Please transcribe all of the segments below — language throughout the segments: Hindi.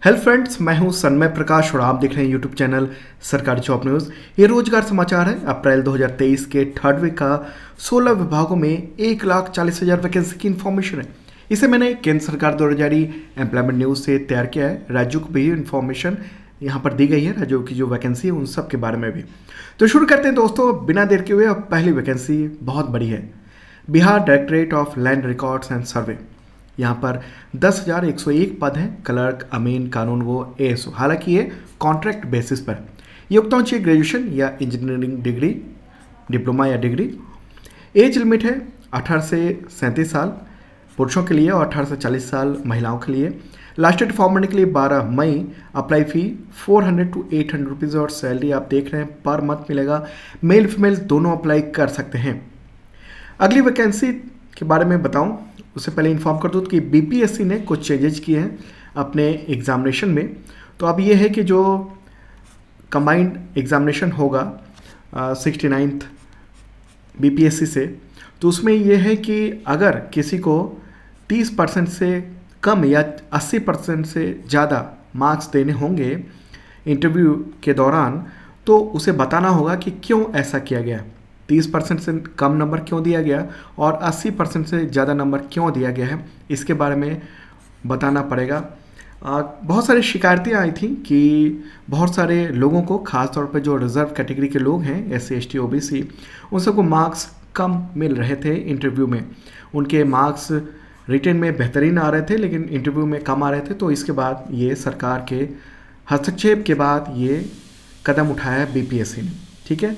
हेलो फ्रेंड्स, मैं हूं सन्मय प्रकाश और आप देख रहे हैं यूट्यूब चैनल सरकारी जॉब न्यूज़। ये रोजगार समाचार है अप्रैल 2023 के थर्ड वीक का 16 विभागों में 1,40,000 वैकेंसी की इन्फॉर्मेशन है। इसे मैंने केंद्र सरकार द्वारा जारी एम्प्लॉयमेंट न्यूज़ से तैयार किया है। राज्यों को भी इन्फॉर्मेशन यहाँ पर दी गई है, राज्यों की जो वैकेंसी है उन सब के बारे में भी। तो शुरू करते हैं दोस्तों, बिना देर के हुए। अब पहली वैकेंसी बहुत बड़ी है, Bihar directorate of land records and सर्वे। यहाँ पर 10,101 पद हैं, क्लर्क, अमीन, कानून गो, एएसओ। हालांकि ये कॉन्ट्रैक्ट बेसिस पर। योग्यताओं चाहिए ग्रेजुएशन या इंजीनियरिंग डिग्री, डिप्लोमा या डिग्री। एज लिमिट है 18 से 37 साल पुरुषों के लिए और 18 से 40 साल महिलाओं के लिए। लास्ट डेट फॉर्म भरने के लिए 12 मई। अप्लाई फी 400 to 800 रुपीज़ और सैलरी आप देख रहे हैं पर मंथ मिलेगा। मेल फीमेल दोनों अप्लाई कर सकते हैं। अगली वैकेंसी के बारे में बताऊं उससे पहले इन्फॉर्म कर दूं कि बीपीएससी ने कुछ चेंजेज किए हैं अपने एग्जामिनेशन में। तो अब ये है कि जो कंबाइंड एग्जामिनेशन होगा 69th बीपीएससी से, तो उसमें ये है कि अगर किसी को 30% से कम या 80% से ज़्यादा मार्क्स देने होंगे इंटरव्यू के दौरान, तो उसे बताना होगा कि क्यों ऐसा किया गया, 30% से कम नंबर क्यों दिया गया और 80% से ज़्यादा नंबर क्यों दिया गया है, इसके बारे में बताना पड़ेगा। बहुत सारी शिकायतें आई थी कि बहुत सारे लोगों को, खास तौर पर जो रिजर्व कैटेगरी के लोग हैं, SC ST OBC, उन सबको मार्क्स कम मिल रहे थे इंटरव्यू में। उनके मार्क्स रिटन में बेहतरीन आ रहे थे लेकिन इंटरव्यू में कम आ रहे थे। तो इसके बाद ये सरकार के हस्तक्षेप के बाद ये कदम उठाया बीपीएससी ने। ठीक है,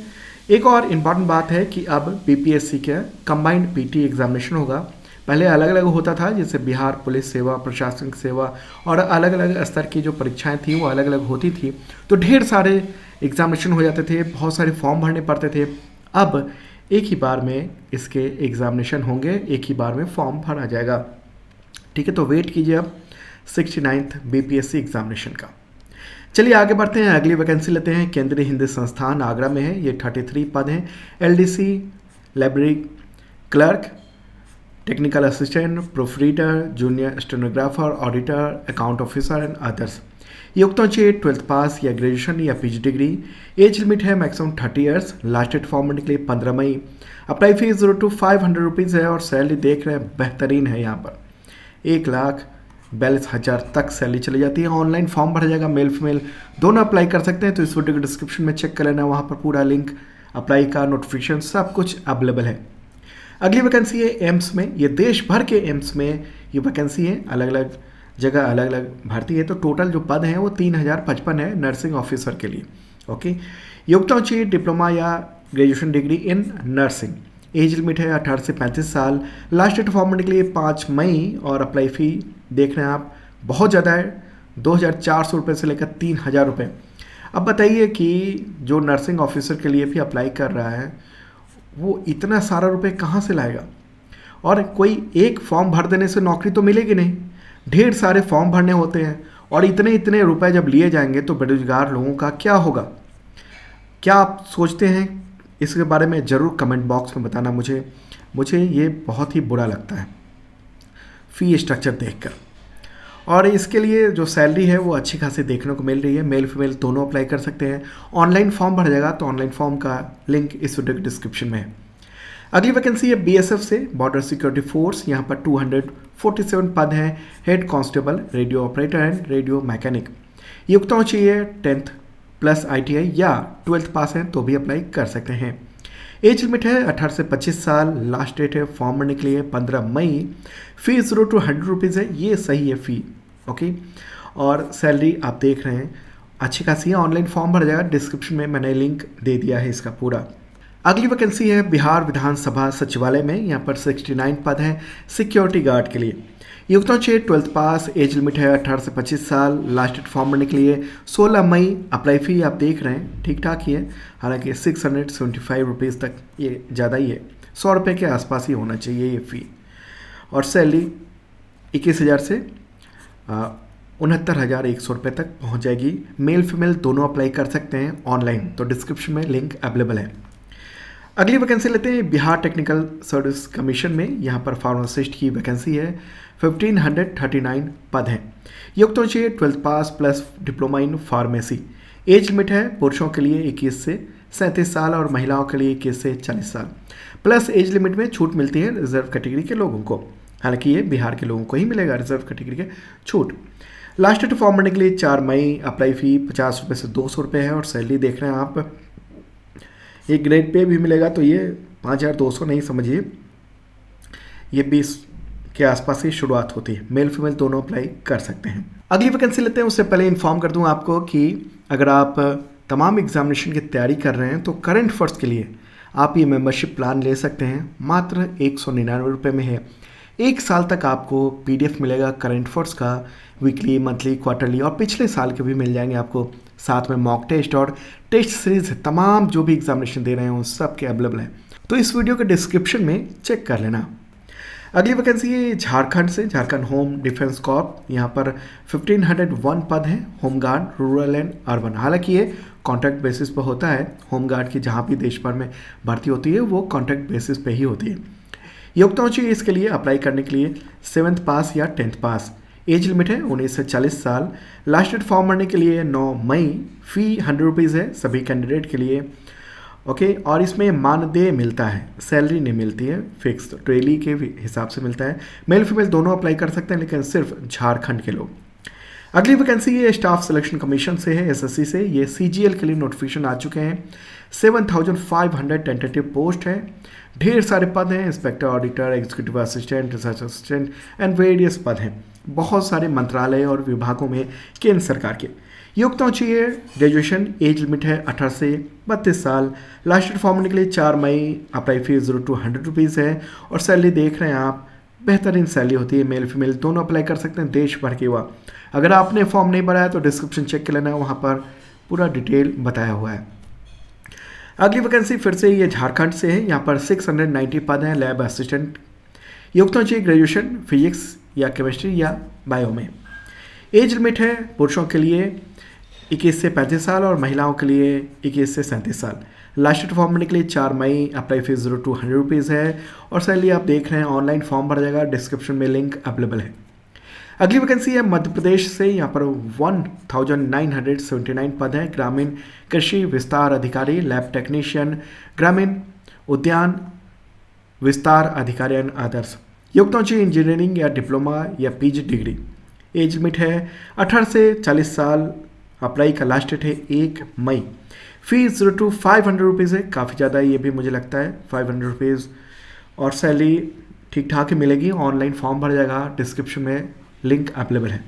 एक और इम्पॉर्टेंट बात है कि अब बीपीएससी का कंबाइंड पीटी एग्जामिनेशन होगा। पहले अलग अलग होता था, जैसे बिहार पुलिस सेवा, प्रशासनिक सेवा और अलग अलग स्तर की जो परीक्षाएं थी वो अलग अलग होती थी। तो ढेर सारे एग्जामिनेशन हो जाते थे, बहुत सारे फॉर्म भरने पड़ते थे। अब एक ही बार में इसके एग्जामिनेशन होंगे, एक ही बार में फॉर्म भरा जाएगा। ठीक है, तो वेट कीजिए अब 69th बीपीएससी एग्जामिनेशन का। चलिए आगे बढ़ते हैं, अगली वैकेंसी लेते हैं। केंद्रीय हिंदी संस्थान आगरा में है, ये 33 पद हैं। LDC, library clerk, technical assistant, proof reader, junior stenographer, auditor, account officer and others. योग्यता चाहिए 12th पास या ग्रेजुएशन या PG डिग्री। एज लिमिट है maximum 30 years. Last date form भरने के लिए 15 मई। अप्लाई फीस 0 to 500 रुपीज़ है और सैलरी देख रहे हैं बेहतरीन है। यहाँ पर 1,42,000 तक सैलरी चली जाती है। ऑनलाइन फॉर्म भरा जाएगा, मेल फीमेल दोनों अप्लाई कर सकते हैं। तो इस वीडियो के डिस्क्रिप्शन में चेक कर लेना, वहाँ पर पूरा लिंक, अप्लाई का नोटिफिकेशन सब कुछ अवेलेबल है। अगली वैकेंसी है एम्स में, ये देश भर के एम्स में ये वैकेंसी है, अलग अलग जगह अलग अलग भर्ती है। तो टोटल जो पद हैं वो 3,055 है नर्सिंग ऑफिसर के लिए। ओके, योग्यता चाहिए डिप्लोमा या graduation degree in nursing. As limit है 18 से 35 साल। लास्ट डेट फॉर्म भरने के लिए 5 मई और अप्लाई फ़ी देख रहे हैं आप बहुत ज़्यादा है, 2,400 रुपये से लेकर 3,000 रुपये। अब बताइए कि जो नर्सिंग ऑफिसर के लिए भी अप्लाई कर रहा है वो इतना सारा रुपये कहाँ से लाएगा? और कोई एक फॉर्म भर देने से नौकरी तो मिलेगी नहीं, ढेर सारे फॉर्म भरने होते हैं और इतने इतने रुपए जब लिए जाएंगे तो बेरोजगार लोगों का क्या होगा? क्या आप सोचते हैं इसके बारे में? ज़रूर कमेंट बॉक्स में बताना मुझे ये बहुत ही बुरा लगता है फ़ी स्ट्रक्चर देखकर। और इसके लिए जो सैलरी है वो अच्छी खासी देखने को मिल रही है। मेल फीमेल दोनों अप्लाई कर सकते हैं। ऑनलाइन फॉर्म भर जाएगा, तो ऑनलाइन फॉर्म का लिंक इस वीडियो के डिस्क्रिप्शन में है। अगली वैकेंसी है BSF से, बॉर्डर सिक्योरिटी फोर्स। यहाँ पर 247 पद हैं। Head constable, radio operator and radio mechanic. योग्यताओं चाहिए 10th प्लस ITI या 12th पास हैं तो भी अप्लाई कर सकते हैं। एज लिमिट है 18 से 25 साल। लास्ट डेट है फॉर्म भरने के लिए 15 मई। फीस 0 to 100 रुपीज़ है, ये सही है फ़ी। ओके, और सैलरी आप देख रहे हैं अच्छी खासी है। ऑनलाइन फॉर्म भर जाएगा, डिस्क्रिप्शन में मैंने लिंक दे दिया है इसका पूरा। अगली वैकेंसी है बिहार विधानसभा सचिवालय में, यहाँ पर 69 पद हैं सिक्योरिटी गार्ड के लिए। योग्यता चाहिए 12th पास। एज लिमिट है 18 से 25 साल। लास्ट डेट फॉर्म भरने के लिए 16 मई। अप्लाई फ़ी आप देख रहे हैं ठीक ठाक ही है, हालांकि 675 रुपीज़ तक, ये ज़्यादा ही है, 100 रुपये के आसपास ही होना चाहिए ये फ़ी। और सैलरी 21,000 से 69,100 रुपये तक पहुँच जाएगी। मेल फीमेल दोनों अप्लाई कर सकते हैं ऑनलाइन, तो डिस्क्रिप्शन में लिंक अवेलेबल है। अगली वैकेंसी लेते हैं बिहार टेक्निकल सर्विस कमीशन में, यहाँ पर फार्मासिस्ट की वैकेंसी है। 1539 पद हैं। योग्यता चाहिए 12th pass plus diploma in pharmacy. As limit है पुरुषों के लिए 21 से 37 साल और महिलाओं के लिए 21 से 40 साल। प्लस एज लिमिट में छूट मिलती है रिजर्व कैटेगरी के लोगों को, हालांकि ये बिहार के लोगों को ही मिलेगा रिजर्व कैटेगरी के छूट। लास्ट डेट फॉर्म भरने के लिए 4 मई। अप्लाई फी 50 रुपये से 200 रुपये है और सैलरी देख रहे हैं आप, एक ग्रेड पे भी मिलेगा तो ये 5200 नहीं समझिए, ये 20 के आसपास ही शुरुआत होती है। मेल फीमेल दोनों अप्लाई कर सकते हैं। अगली वैकेंसी लेते हैं, उससे पहले इन्फॉर्म कर दूं आपको कि अगर आप तमाम एग्जामिनेशन की तैयारी कर रहे हैं तो करंट अफेयर्स के लिए आप ये मेंबरशिप प्लान ले सकते हैं। मात्र 199 रुपये में है। 1 साल तक आपको PDF मिलेगा करंट अफेयर्स का, वीकली, मंथली, क्वार्टरली और पिछले साल के भी मिल जाएंगे आपको। साथ में मॉक टेस्ट और टेस्ट सीरीज तमाम जो भी एग्जामिनेशन दे रहे हैं उन सब के अवेलेबल है, तो इस वीडियो के डिस्क्रिप्शन में चेक कर लेना। अगली वैकेंसी है झारखंड से, झारखंड होम डिफेंस कॉर्प। यहाँ पर 1501 पद हैं, होमगार्ड, रूरल एंड अर्बन। हालांकि ये कॉन्ट्रैक्ट बेसिस पर होता है। होमगार्ड की जहाँ भी देश भर में भर्ती होती है वो कॉन्ट्रैक्ट बेसिस पे ही होती है। योग्यता चाहिए इसके लिए अप्लाई करने के लिए 7th पास या 10th पास। एज लिमिट है 19 से 40 साल। लास्ट डेट फॉर्म भरने के लिए 9 मई। फ़ी 100 रुपीज़ है सभी कैंडिडेट के लिए। ओके, और इसमें मानदेय मिलता है, सैलरी नहीं मिलती है, फिक्स डेली के हिसाब से मिलता है। मेल फीमेल दोनों अप्लाई कर सकते हैं, लेकिन सिर्फ झारखंड के लोग। अगली वैकेंसी ये स्टाफ सिलेक्शन कमीशन से है, SSC से। ये CGL के लिए नोटिफिकेशन आ चुके हैं। 7500 टेंटेटिव पोस्ट है। ढेर सारे पद हैं, inspector, auditor, executive assistant, research assistant and various पद हैं। बहुत सारे मंत्रालय और विभागों में केंद्र सरकार के। योग्यता चाहिए ग्रेजुएशन। एज लिमिट है 18 से 32 साल। लास्ट डेट फॉर्म भरने के लिए 4 मई। अप्लाई फीस 0 to 100 रुपीज़ है और सैलरी देख रहे हैं आप, बेहतरीन सैलरी होती है। मेल फीमेल दोनों अप्लाई कर सकते हैं, देश भर के युवा। अगर आपने फॉर्म नहीं भरा है तो डिस्क्रिप्शन चेक कर लेना, वहाँ पर पूरा डिटेल बताया हुआ है। अगली वैकेंसी फिर से ये झारखंड से है। यहाँ पर 690 पद हैं, लैब असिस्टेंट। योग्यता चाहिए ग्रेजुएशन फिजिक्स या केमिस्ट्री या बायो में। एज लिमिट है पुरुषों के लिए 21 से 35 साल और महिलाओं के लिए 21 से 37 साल। लास्ट डेट फॉर्म भरने के लिए 4 मई। अप्लाई फीस 0 to 100 रुपीज़ है और सैलरी आप देख रहे हैं, ऑनलाइन फॉर्म भरा जाएगा, डिस्क्रिप्शन में लिंक अवेलेबल है। अगली वैकेंसी है मध्य प्रदेश से। यहाँ पर 1979 पद हैं, ग्रामीण कृषि विस्तार अधिकारी, लैब टेक्नीशियन, ग्रामीण उद्यान विस्तार अधिकारी एंड अदर्स। योग्यता चाहिए इंजीनियरिंग या डिप्लोमा या PG डिग्री। एज लिमिट है 18 से 40 साल। अप्लाई का लास्ट डेट है 1 मई। फीस 0 to 500 रुपीज़ है, काफ़ी ज़्यादा ये भी मुझे लगता है 500 रुपीज़, और सैलरी ठीक ठाक ही मिलेगी। ऑनलाइन फॉर्म भर जाएगा, डिस्क्रिप्शन में लिंक अवेलेबल है।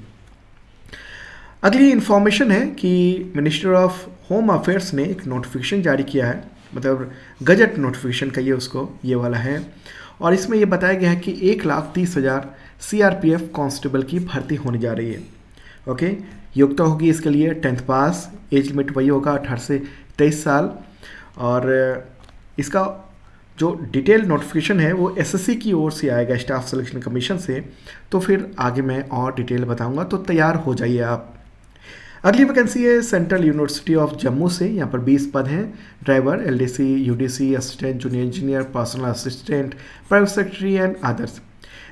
अगली इन्फॉर्मेशन है कि मिनिस्टर ऑफ होम अफेयर्स ने एक नोटिफिकेशन जारी किया है, मतलब गजट नोटिफिकेशन कहिए उसको, ये वाला है। और इसमें ये बताया गया है कि 1,30,000 CRPF कांस्टेबल की भर्ती होने जा रही है। ओके, योग्यता होगी इसके लिए 10th पास। एज लिमिट वही होगा 18 से 23 साल। और इसका जो डिटेल नोटिफिकेशन है वो SSC की ओर से आएगा, स्टाफ सिलेक्शन कमीशन से। तो फिर आगे मैं और डिटेल बताऊंगा, तो तैयार हो जाइए आप। अगली वैकेंसी है सेंट्रल यूनिवर्सिटी ऑफ जम्मू से। यहाँ पर 20 पद हैं, driver, LDC, UDC, assistant, junior engineer, personal assistant, private secretary and others.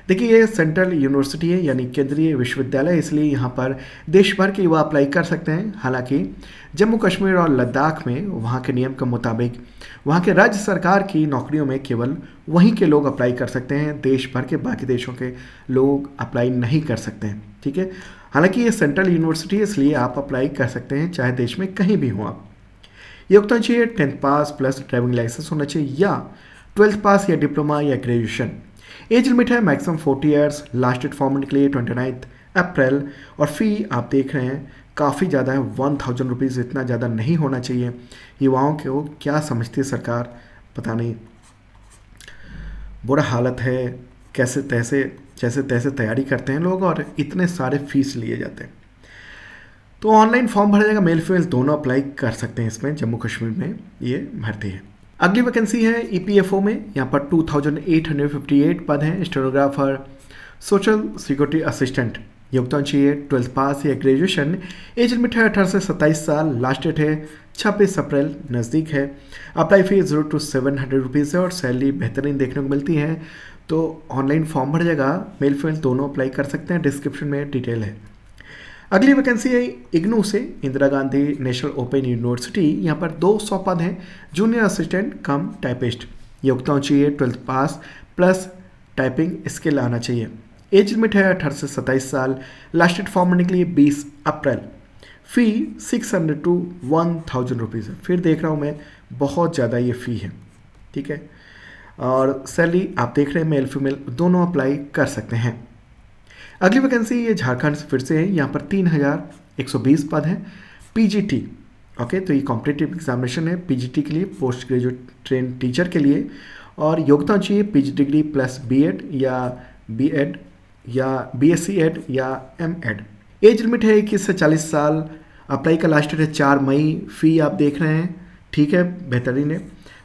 देखिए, ये सेंट्रल यूनिवर्सिटी है यानी केंद्रीय विश्वविद्यालय, इसलिए यहाँ पर देश भर के युवा अप्लाई कर सकते हैं। हालांकि जम्मू कश्मीर और लद्दाख में वहाँ के नियम के मुताबिक वहाँ के राज्य सरकार की नौकरियों में केवल वहीं के लोग अप्लाई कर सकते हैं, देश भर के बाकी देशों के लोग अप्लाई नहीं कर सकते हैं। ठीक है, हालांकि ये सेंट्रल यूनिवर्सिटी है इसलिए आप अप्लाई कर सकते हैं चाहे देश में कहीं भी हो आप। योग्यता चाहिए 10th पास प्लस ड्राइविंग लाइसेंस होना चाहिए या 12th पास या डिप्लोमा या ग्रेजुएशन। एज लिमिट है maximum 40 years. Last date form के लिए 29 अप्रैल। और फ़ी आप देख रहे हैं काफ़ी ज़्यादा है, 1000 रुपीज़। इतना ज़्यादा नहीं होना चाहिए। युवाओं को क्या समझती है सरकार, पता नहीं, बुरा हालत है। कैसे जैसे तैसे तैयारी करते हैं लोग और इतने सारे फीस लिए जाते हैं। तो ऑनलाइन फॉर्म भरा जाएगा, मेल फीमेल दोनों अप्लाई कर सकते हैं इसमें। जम्मू कश्मीर में ये भर्ती है। अगली वैकेंसी है EPFO में। यहाँ पर 2858 पद हैं, स्टेनोग्राफर, सोशल सिक्योरिटी असिस्टेंट। योग्यता चाहिए 12th पास या ग्रेजुएशन। एज लिमिट है 18 से 27 साल। लास्ट डेट है 26 अप्रैल, नज़दीक है। अप्लाई फीस 0 to 700 रुपीज़ है और सैलरी बेहतरीन देखने को मिलती है। तो ऑनलाइन फॉर्म भर जाएगा, मेल फीमेल दोनों अप्लाई कर सकते हैं, डिस्क्रिप्शन में डिटेल है। अगली वैकेंसी है इग्नू से, Indira Gandhi national open university. यहाँ पर 200 पद हैं, जूनियर असिस्टेंट कम टाइपिस्ट। योग्यता चाहिए 12th पास प्लस टाइपिंग स्किल आना चाहिए। एज लिमिट है 18 से 27 साल। लास्ट डेट फॉर्म भरने के लिए 20 अप्रैल। फ़ी 600 to 1000 रुपीज़ है। फिर देख रहा हूँ मैं बहुत ज़्यादा ये फ़ी है, ठीक है। और सैलरी आप देख रहे हैं मेल फीमेल दोनों अप्लाई कर सकते हैं। अगली वैकेंसी ये झारखंड से फिर से है, यहाँ पर 3120 पद हैं पीजीटी। ओके, तो ये कॉम्पिटिटिव एग्जामिनेशन है पीजीटी के लिए, पोस्ट ग्रेजुएट ट्रेन टीचर के लिए। और योग्यता चाहिए पीजी डिग्री प्लस बीएड या बीएड या बीएससी एड या एमएड। एज लिमिट है 21 से 40 साल। अप्लाई का लास्ट डेट है 4 मई। फ़ी आप देख रहे हैं, ठीक है, बेहतरीन है।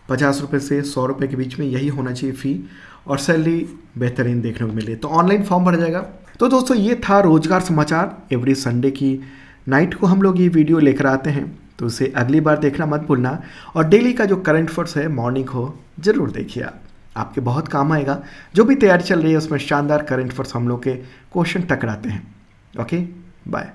50 रुपये से 100 रुपये के बीच में यही होना चाहिए फ़ी, और सैलरी बेहतरीन देखने को मिले। तो ऑनलाइन फॉर्म भरा जाएगा। तो दोस्तों ये था रोजगार समाचार। एवरी संडे की नाइट को हम लोग ये वीडियो लेकर आते हैं, तो उसे अगली बार देखना मत भूलना। और डेली का जो करंट अफेयर्स है मॉर्निंग को ज़रूर देखिए, आपके बहुत काम आएगा। जो भी तैयारी चल रही है उसमें शानदार करंट अफेयर्स हम लोग के क्वेश्चन टकराते हैं। Okay, bye.